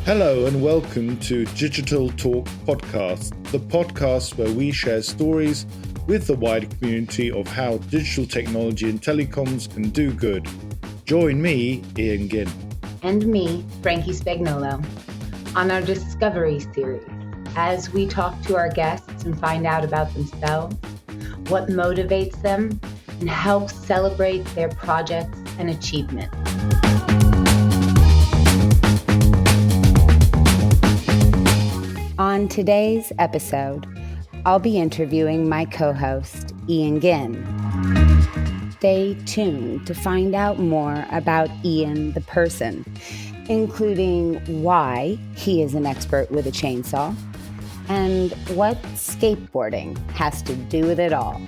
Hello and welcome to Digital Talk Podcast, the podcast where we share stories with the wider community of how digital technology and telecoms can do good. Join me, Ian Ginn. And me, Frankie Spagnolo, on our Discovery series as we talk to our guests and find out about themselves, what motivates them, and help celebrate their projects and achievements. On today's episode, I'll be interviewing my co-host, Ian Ginn. Stay tuned to find out more about Ian the person, including why he is an expert with a chainsaw and what skateboarding has to do with it all.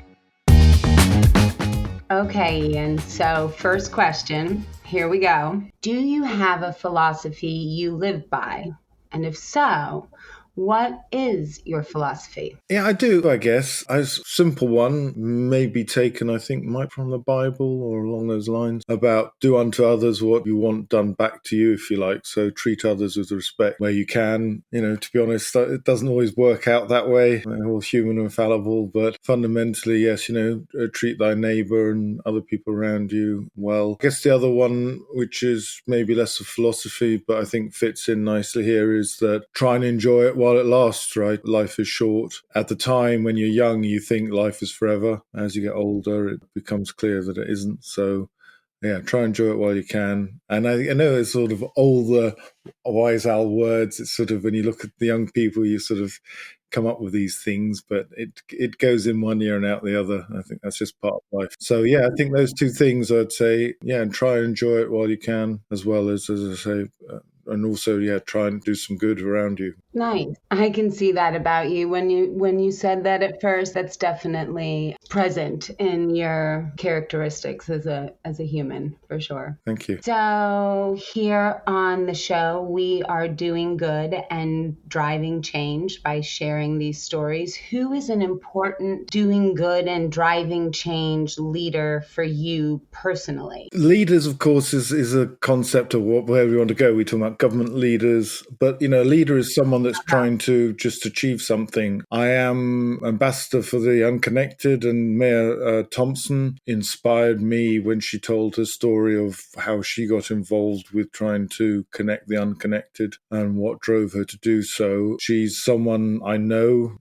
Okay, Ian, so first question, here we go. Do you have a philosophy you live by? And if so, what is your philosophy? Yeah, I do, I guess. A simple one, maybe taken, I think, might from the Bible or along those lines, about do unto others what you want done back to you, if you like. So treat others with respect where you can. You know, to be honest, it doesn't always work out that way. We're all human and fallible, but fundamentally, yes, treat thy neighbor and other people around you well. I guess the other one, which is maybe less of philosophy, but I think fits in nicely here, is that try and enjoy it while it lasts, right? Life is short. At the time when you're young, you think life is forever. As you get older, it becomes clear that it isn't. So, yeah, try and enjoy it while you can. And I know it's sort of older, wise old words. It's sort of, when you look at the young people, you sort of come up with these things, but it goes in one ear and out the other. I think that's just part of life. So, yeah, I think those two things I'd say, yeah, and try and enjoy it while you can, as well as I say, and also, yeah, try and do some good around you. Nice. I can see that about you. When you said that at first, that's definitely present in your characteristics as a human, for sure. Thank you. So here on the show, we are doing good and driving change by sharing these stories. Who is an important doing good and driving change leader for you personally? Leaders, of course, is a concept of where we want to go. We talk about government leaders, but, a leader is someone that's trying to just achieve something. I am ambassador for the unconnected, and Mea Thompson inspired me when she told her story of how she got involved with trying to connect the unconnected and what drove her to do so. She's someone I know,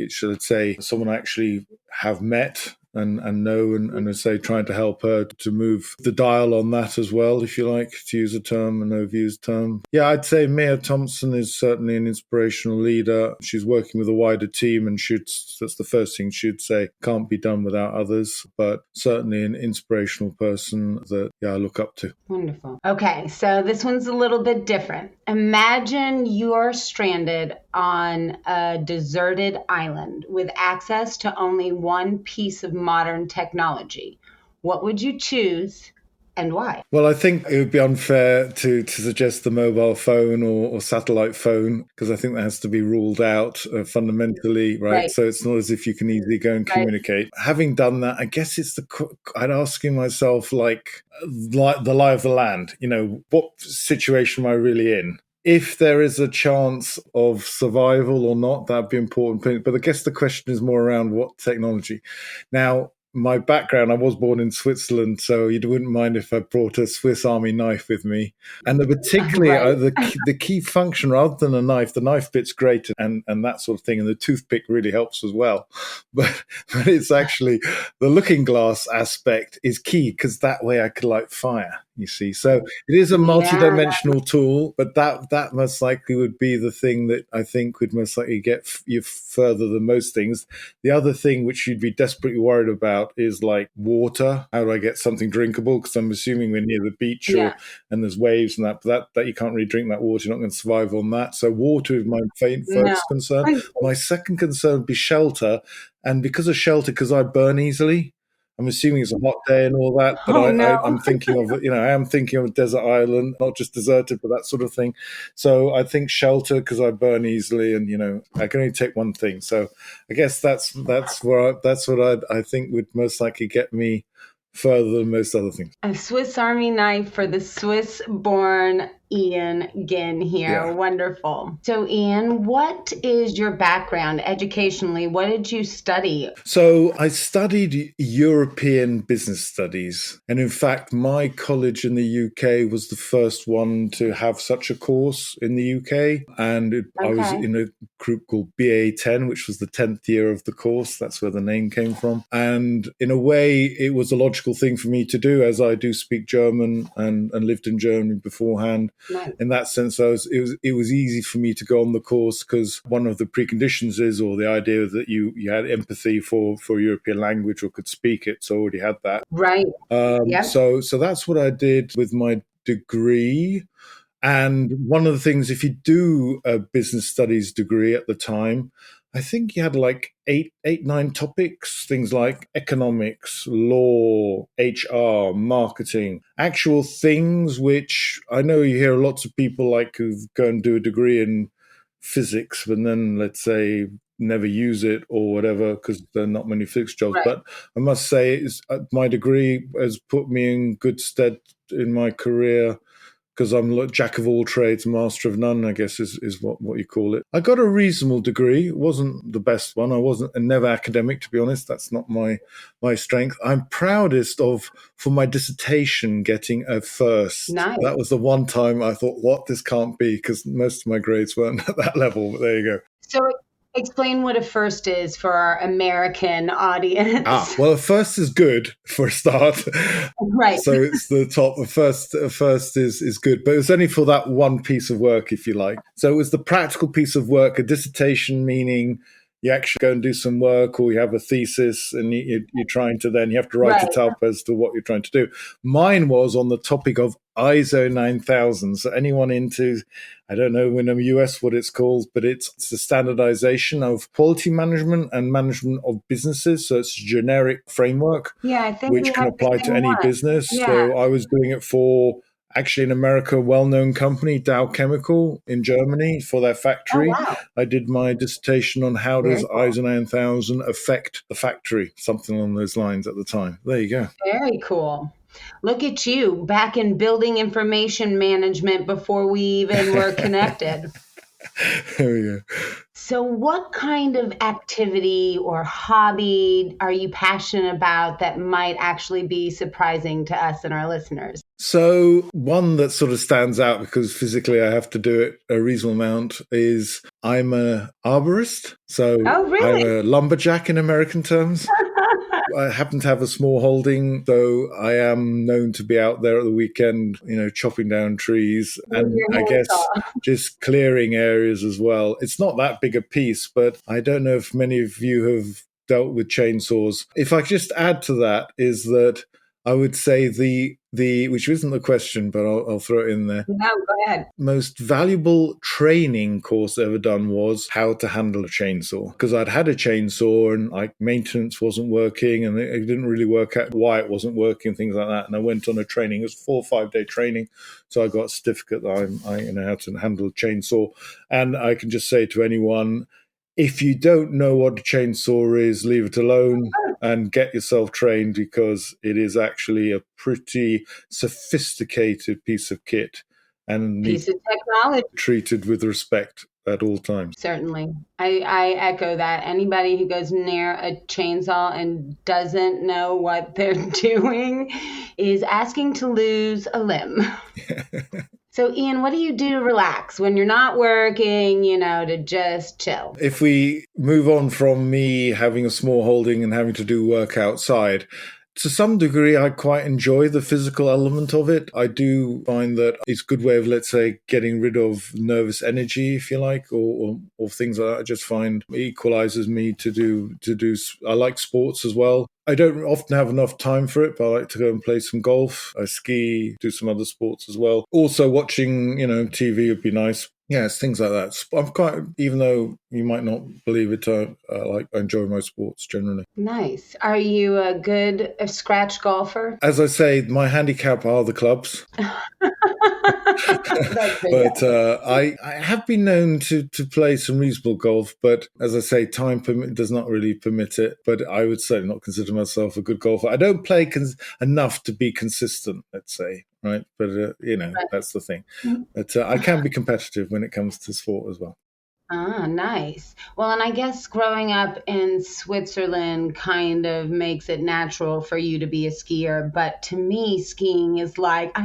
should say, someone I actually have met and know, and I say, trying to help her to move the dial on that as well, if you like, to use a term, an overused term. Yeah, I'd say Mea Thompson is certainly an inspirational leader. She's working with a wider team, and that's the first thing she'd say, can't be done without others, but certainly an inspirational person that, I look up to. Wonderful. Okay, so this one's a little bit different. Imagine you're stranded on a deserted island with access to only one piece of modern technology. What would you choose and why? Well, I think it would be unfair to suggest the mobile phone or satellite phone, because I think that has to be ruled out fundamentally, right? So it's not as if you can easily go and communicate. Having done that, I guess I'd asking myself, like the lie of the land, what situation am I really in? If there is a chance of survival or not, that'd be important. But I guess the question is more around what technology. Now, my background, I was born in Switzerland, so you wouldn't mind if I brought a Swiss Army knife with me. And particularly the key function, rather than a knife, the knife bit's great and that sort of thing, and the toothpick really helps as well. But it's actually the looking glass aspect is key, because that way I could light fire. You see, so it is a multi-dimensional tool, but that most likely would be the thing that I think would most likely get you further than most things. The other thing which you'd be desperately worried about is like water. How do I get something drinkable? Because I'm assuming we're near the beach and there's waves and that you can't really drink that water. You're not going to survive on that. So water is my first concern. My second concern would be shelter, and because I burn easily. I'm assuming it's a hot day and all that, but I'm thinking of, I am thinking of a desert island, not just deserted, but that sort of thing. So I think shelter, because I burn easily, and I can only take one thing. So I guess that's what I think would most likely get me further than most other things. A Swiss Army knife for the Swiss-born Ian Ginn here. Yeah. Wonderful. So, Ian, what is your background educationally? What did you study? So I studied European business studies. And in fact, my college in the UK was the first one to have such a course in the UK. And I was in a group called BA10, which was the 10th year of the course. That's where the name came from. And in a way, it was a logical thing for me to do, as I do speak German and lived in Germany beforehand. Nice. In that sense, it was easy for me to go on the course because one of the preconditions is, or the idea that you had empathy for European language or could speak it, so I already had that. Right. So that's what I did with my degree. And one of the things, if you do a business studies degree at the time, I think you had like eight, 9 topics, things like economics, law, HR, marketing, actual things which I know you hear lots of people like who go and do a degree in physics, but then let's say never use it or whatever because there are not many physics jobs. Right. But I must say, my degree has put me in good stead in my career because I'm a jack of all trades, master of none, I guess is what you call it. I got a reasonable degree. It wasn't the best one. I wasn't never academic, to be honest. That's not my strength. I'm proudest of, for my dissertation, getting a first. Nice. That was the one time I thought, what, this can't be, because most of my grades weren't at that level, but there you go. So explain what a first is for our American audience. Well, a first is good for a start. Right. So it's the top. A first is good, but it was only for that one piece of work, if you like. So it was the practical piece of work, a dissertation, meaning you actually go and do some work, or you have a thesis and you're trying to then, you have to write it up as to what you're trying to do. Mine was on the topic of ISO 9000. So anyone into, I don't know in the US what it's called, but it's the standardization of quality management and management of businesses. So it's a generic framework, I think which can apply to any business. Yeah. So I was doing it for, actually in America, a well-known company, Dow Chemical in Germany, for their factory. Oh, wow. I did my dissertation on how does ISO 9000 affect the factory, something along those lines at the time. There you go. Very cool. Look at you, back in building information management before we even were connected. There we go. So what kind of activity or hobby are you passionate about that might actually be surprising to us and our listeners? So one that sort of stands out because physically I have to do it a reasonable amount is I'm an arborist. So really? I'm a lumberjack in American terms. I happen to have a small holding, though I am known to be out there at the weekend, chopping down trees and I guess just clearing areas as well. It's not that big a piece, but I don't know if many of you have dealt with chainsaws. If I just add to that is that I would say the which isn't the question, but I'll throw it in there. No, go ahead. Most valuable training course ever done was how to handle a chainsaw. Because I'd had a chainsaw and like maintenance wasn't working and it didn't really work out why it wasn't working, things like that. And I went on a training. It was 4 or 5 day training. So I got a certificate that I know how to handle a chainsaw. And I can just say to anyone, if you don't know what a chainsaw is, leave it alone and get yourself trained because it is actually a pretty sophisticated piece of kit and piece of technology treated with respect at all times. Certainly. I echo that. Anybody who goes near a chainsaw and doesn't know what they're doing is asking to lose a limb. So, Ian, what do you do to relax when you're not working, to just chill? If we move on from me having a small holding and having to do work outside, to some degree, I quite enjoy the physical element of it. I do find that it's a good way of, let's say, getting rid of nervous energy, if you like, or things like that. I just find it equalizes me to do. I like sports as well. I don't often have enough time for it, but I like to go and play some golf. I ski, do some other sports as well. Also watching, TV would be nice. Yes, things like that. I'm quite, even though you might not believe it, I enjoy my sports generally. Nice. Are you a good scratch golfer? As I say, my handicap are the clubs. But I have been known to play some reasonable golf, but as I say, time does not really permit it. But I would certainly not consider myself a good golfer. I don't play enough to be consistent, let's say, right? But, that's the thing. But I can be competitive when it comes to sport as well. Ah, nice. Well, and I guess growing up in Switzerland kind of makes it natural for you to be a skier. But to me, skiing is like,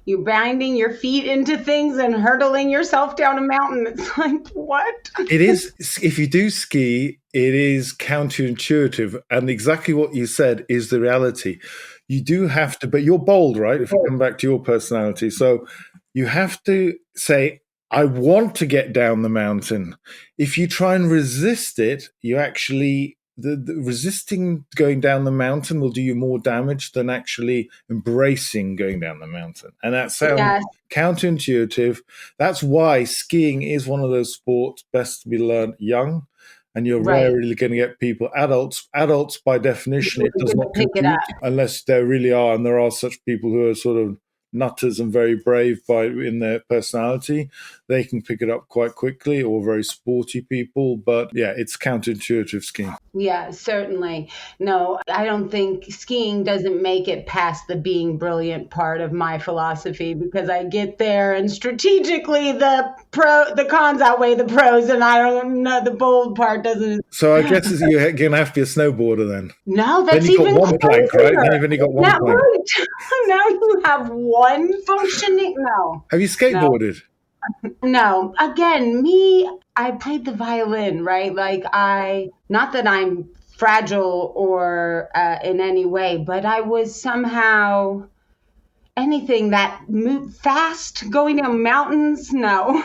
you're binding your feet into things and hurtling yourself down a mountain. It's like, what? It is. If you do ski, it is counterintuitive. And exactly what you said is the reality. You do have to, but you're bold, right? If you come back to your personality. So you have to say, I want to get down the mountain. If you try and resist it, you actually, the resisting going down the mountain will do you more damage than actually embracing going down the mountain. And that sounds counterintuitive. That's why skiing is one of those sports best to be learned young. And you're rarely going to get people, adults by definition, it does not compete unless there really are. And there are such people who are sort of nutters and very brave in their personality. They can pick it up quite quickly, or very sporty people. But yeah, it's counterintuitive skiing. Yeah, certainly. No, I don't think skiing doesn't make it past the being brilliant part of my philosophy, because I get there and strategically the cons outweigh the pros, and I don't know, the bold part doesn't. So I guess you're going to have to be a snowboarder then. No, that's then you've even got one plank, right? Then you've only got one plank. Right. Now you have one functioning. No. Have you skateboarded? No. Again, I played the violin, right? Like not that I'm fragile or in any way, but I was somehow anything that moved fast, going down mountains. No.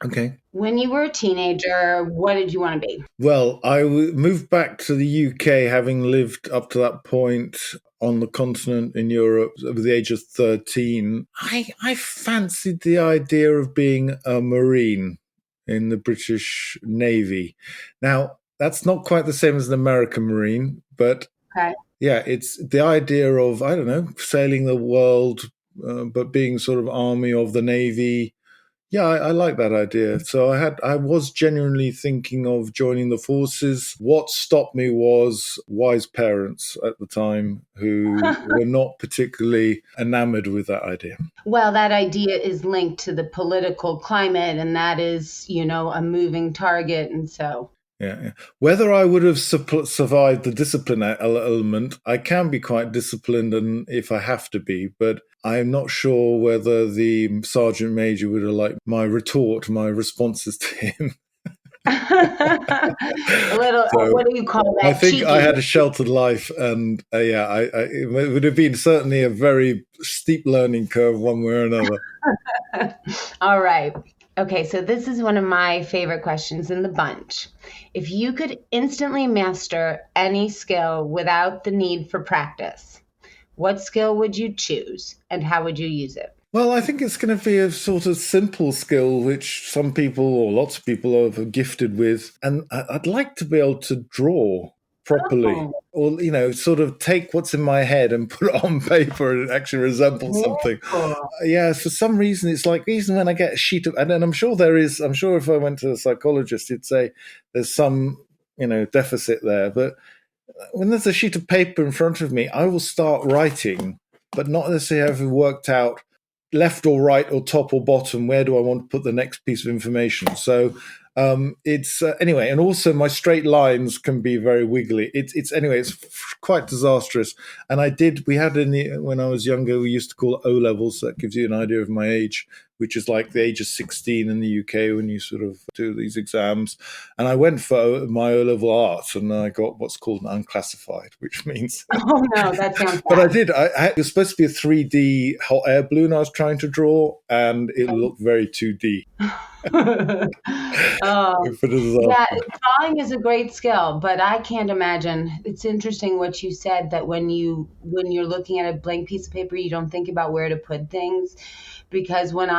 Okay. When you were a teenager, what did you want to be? Well, I moved back to the UK, having lived up to that point on the continent in Europe at the age of 13. I fancied the idea of being a Marine in the British Navy. Now, that's not quite the same as an American Marine, but yeah, it's the idea of, I don't know, sailing the world, but being sort of army of the Navy. Yeah, I like that idea. So I was genuinely thinking of joining the forces. What stopped me was wise parents at the time who were not particularly enamored with that idea. Well, that idea is linked to the political climate, and that is, a moving target. And so. Yeah. Whether I would have survived the discipline element, I can be quite disciplined, and if I have to be, but I'm not sure whether the sergeant major would have liked my responses to him. A little, what do you call that? I think cheeky. I had a sheltered life, and it would have been certainly a very steep learning curve one way or another. All right. Okay, so this is one of my favorite questions in the bunch. If you could instantly master any skill without the need for practice, what skill would you choose and how would you use it? Well, I think it's going to be a sort of simple skill, which some people or lots of people are gifted with. And I'd like to be able to draw properly, or sort of take what's in my head and put it on paper and actually resemble something. Yeah, for some reason it's like, even when I get a sheet of, and I'm sure if I went to a psychologist, he'd say there's some deficit there, but when there's a sheet of paper in front of me, I will start writing, but not necessarily having worked out left or right or top or bottom, where do I want to put the next piece of information. So it's anyway, and also my straight lines can be very wiggly. It's quite disastrous. And we had when I was younger, we used to call it O levels. So that gives you an idea of my age, which is like the age of 16 in the UK when you sort of do these exams. And I went for my O level art, and I got what's called an unclassified, which means. Oh no, that sounds. But I did. It was supposed to be a 3D hot air balloon I was trying to draw, and it looked very 2D. Drawing is a great skill, but I can't imagine. It's interesting what you said, that when you're looking at a blank piece of paper, you don't think about where to put things, because when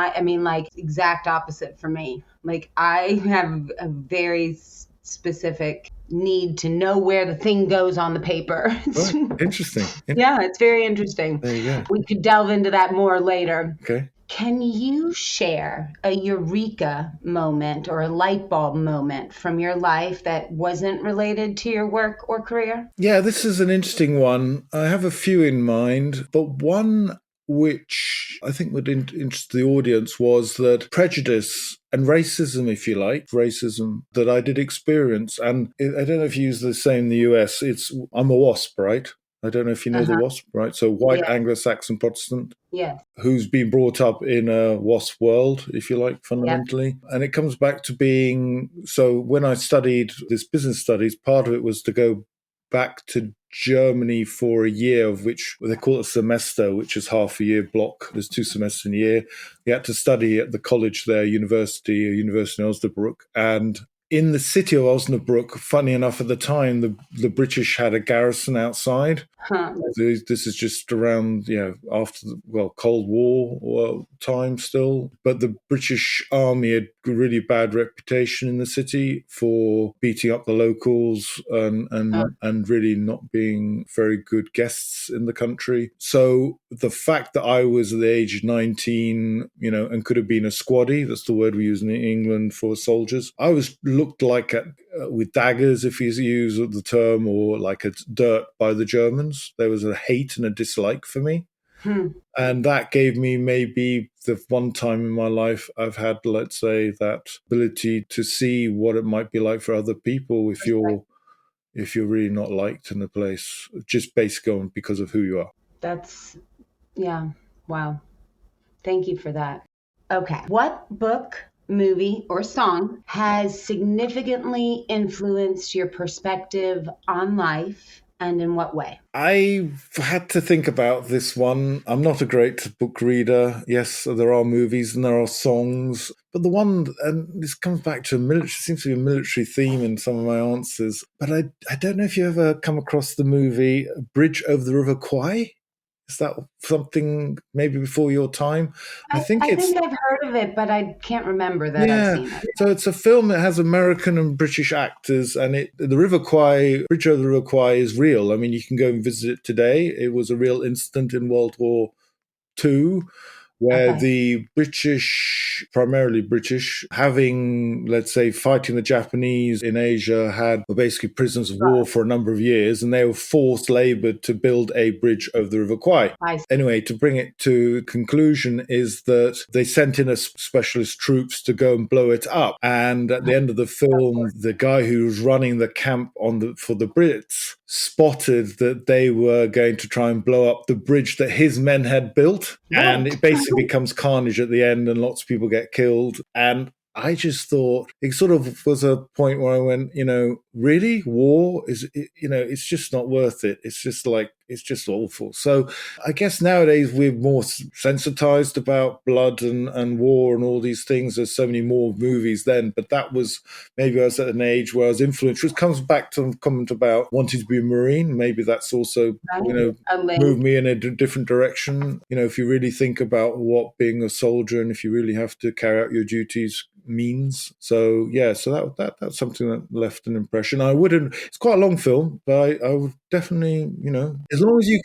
exact opposite for me. Like I have a very specific need to know where the thing goes on the paper. Oh, interesting. Yeah, it's very interesting. There you go. We could delve into that more later. Okay. Can you share a eureka moment or a light bulb moment from your life that wasn't related to your work or career? Yeah, this is an interesting one. I have a few in mind, but one which I think would interest the audience was that prejudice and racism, if you like, racism that I did experience. And I don't know if you use the same in the US. I'm a WASP, right? I don't know if you know the WASP, right? So white Anglo-Saxon Protestant, who's been brought up in a WASP world, if you like, fundamentally. Yeah. And it comes back to being, so when I studied this business studies, part of it was to go back to Germany for a year, of which they call it a semester, which is half a year block. There's 2 semesters in a year. You had to study at the college there, University of Osnabrück. And in the city of Osnabrück, funny enough, at the time, the British had a garrison outside. Huh. This is just around, after the Cold War time still. But the British Army had a really bad reputation in the city for beating up the locals and really not being very good guests in the country. So the fact that I was at the age of 19, and could have been a squaddy, that's the word we use in England for soldiers, I was looked like with daggers, if you use the term, or like a dirt by the Germans. There was a hate and a dislike for me. And that gave me maybe the one time in my life I've had, let's say, that ability to see what it might be like for other people if you're really not liked in a place, just basically because of who you are. Wow. Thank you for that. Okay. What book, movie, or song has significantly influenced your perspective on life, and in what way? I've had to think about this one. I'm not a great book reader. Yes, there are movies and there are songs, but the one, and this comes back to seems to be a military theme in some of my answers, but I don't know if you ever come across the movie Bridge over the River Kwai. Is that something maybe before your time? I think I've heard of it, but I can't remember that I've seen it. So it's a film that has American and British actors, and the River Kwai, Bridge over the River Kwai is real. I mean, you can go and visit it today. It was a real incident in World War II where the British, primarily British, having, let's say, fighting the Japanese in Asia, were basically prisoners of war for a number of years, and they were forced labor to build a bridge over the River Kwai. Anyway, to bring it to conclusion is that they sent in a specialist troops to go and blow it up. And at the end of the film, the guy who was running the camp for the Brits spotted that they were going to try and blow up the bridge that his men had built. And it basically becomes carnage at the end and lots of people get killed. And I just thought it sort of was a point where I went, really? War is, it's just not worth it. It's just awful. So I guess nowadays we're more sensitized about blood and war and all these things. There's so many more movies then, but that was, maybe I was at an age where I was influenced, which comes back to the comment about wanting to be a Marine. Maybe that's also, moved me in a different direction. If you really think about what being a soldier and if you really have to carry out your duties means. So that's something that left an impression. It's quite a long film, but I would definitely, as long as you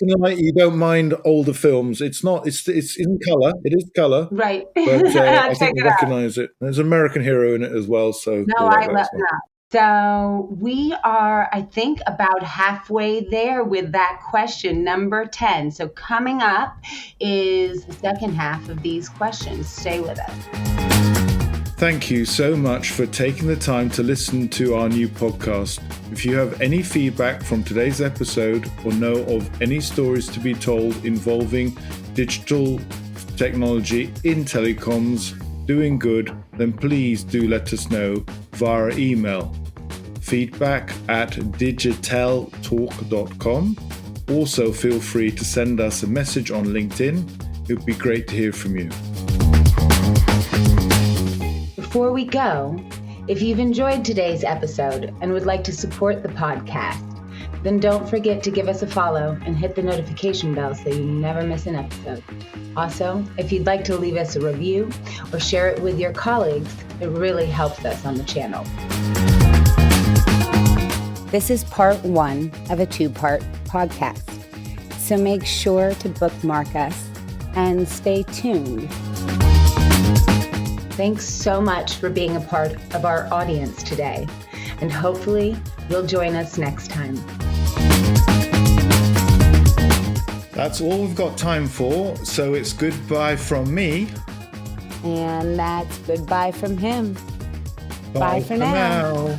don't mind older films. It's in color. It is color. Right. But I think you recognize it. There's an American hero in it as well. So no, I love that. So we are, I think, about halfway there with that question, number 10. So coming up is the second half of these questions. Stay with us. Thank you so much for taking the time to listen to our new podcast. If you have any feedback from today's episode or know of any stories to be told involving digital technology in telecoms doing good, then please do let us know via email, feedback@digiteltalk.com. Also, feel free to send us a message on LinkedIn. It would be great to hear from you. Before we go, if you've enjoyed today's episode and would like to support the podcast, then don't forget to give us a follow and hit the notification bell so you never miss an episode. Also, if you'd like to leave us a review or share it with your colleagues, it really helps us on the channel. This is part 1 of a 2-part podcast. So make sure to bookmark us and stay tuned. Thanks so much for being a part of our audience today, and hopefully you'll join us next time. That's all we've got time for, so it's goodbye from me. And that's goodbye from him. Bye for now.